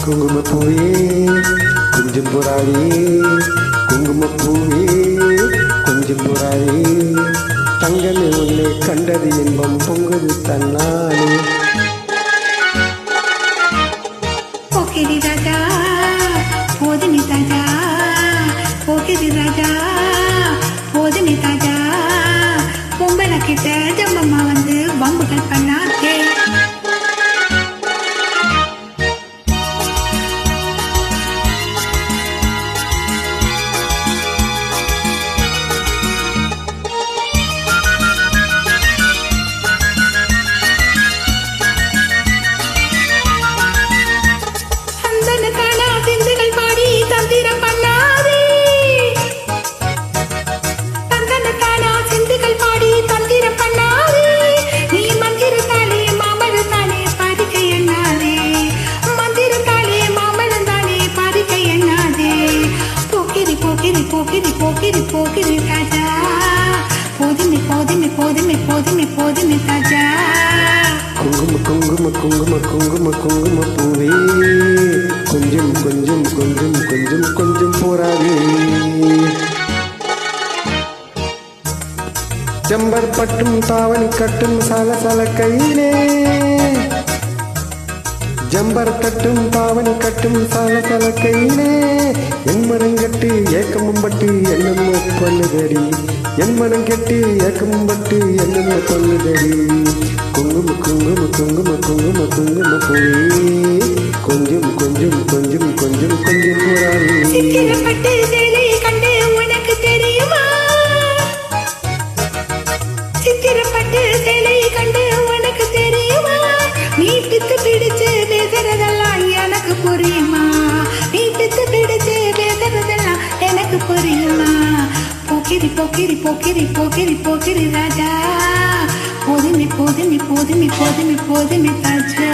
குங்குமப்பூவே கொஞ்சம் புறாவே, குங்குமப்பூவே கொஞ்சம் புறாவே, தங்கமே உன்னை கண்டது இன்பம் பொங்குது தன்னாலே. போக்கிரி ராஜா போதினி தாஜா, போக்கிரி ராஜா போதினி தாஜா, பொம்பளை கிட்ட ஜம்மம்மா வந்து வம்புகள் பண்ணாதே. போக்கிரி போக்கிரி போக்கிரி ராஜா, போதினி போதினி போதினி போதினி போதினி தாஜா. குங்கும குங்கும குங்கும குங்கும குங்கும பூவே கொஞ்சம் கொஞ்சம் கொஞ்சம் கொஞ்சம் கொஞ்சம் போராவே. ஜம்பர் பட்டும் தாவணி கட்டும் சல சல கையிலே, ஜம்பர் கட்டும் தாவணி கட்டும் சல சல கையிலே, என் மனம் கட்டு ஏக்கமும் பட்டு என்னமோ கொல்லுதடி, என் மனம் கெட்டு ஏக்கமும் பட்டு என்னமோ கொல்லுதடி. குங்கும குங்கும குங்கும குங்கும குங்கும பூவே கொஞ்சம் கொஞ்சம் கொஞ்சம் கொஞ்சம் கொஞ்சம் போராவே. சித்திரப்பட்டு சேலையை கண்டு உனக்கு தெரியுமா, சித்திரப்பட்டு சேலையை கண்டு உனக்கு தெரியுமா, நீ பித்து பிடிச்சு பேசுறதெல்லாம் எனக்கு புரியுமா, நீ பித்து பிடிச்சு பேசுறதெல்லாம் எனக்கு புரியுமா. போக்கிரி போக்கிரி போக்கிரி போக்கிரி போக்கிரி ராஜா, போதினி போதினி போதினி போதினி போதினி தாஜா.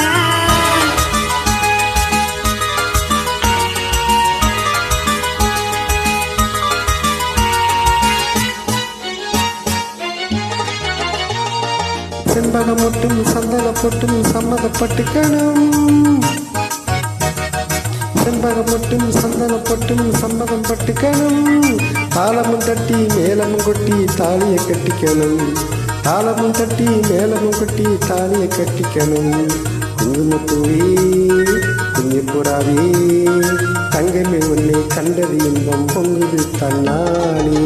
செண்பகம் மட்டும் சந்தன பொட்டும் சம்மதப்பட்டுக்கணும், செண்பகம் மட்டும் சந்தன பொட்டும் சம்மதம் பட்டுக்கணும், தாளமும் தட்டி மேலமும் கொட்டி தாலியை கட்டிக்கணும், தாளமும் தட்டி மேலமும் கொட்டி தாலியை கட்டிக்கணும். குங்குமப்பூவே குஞ்சு புறாவே, தங்கமே உன்னை கண்டது இன்பம் பொங்குது தன்னாலே.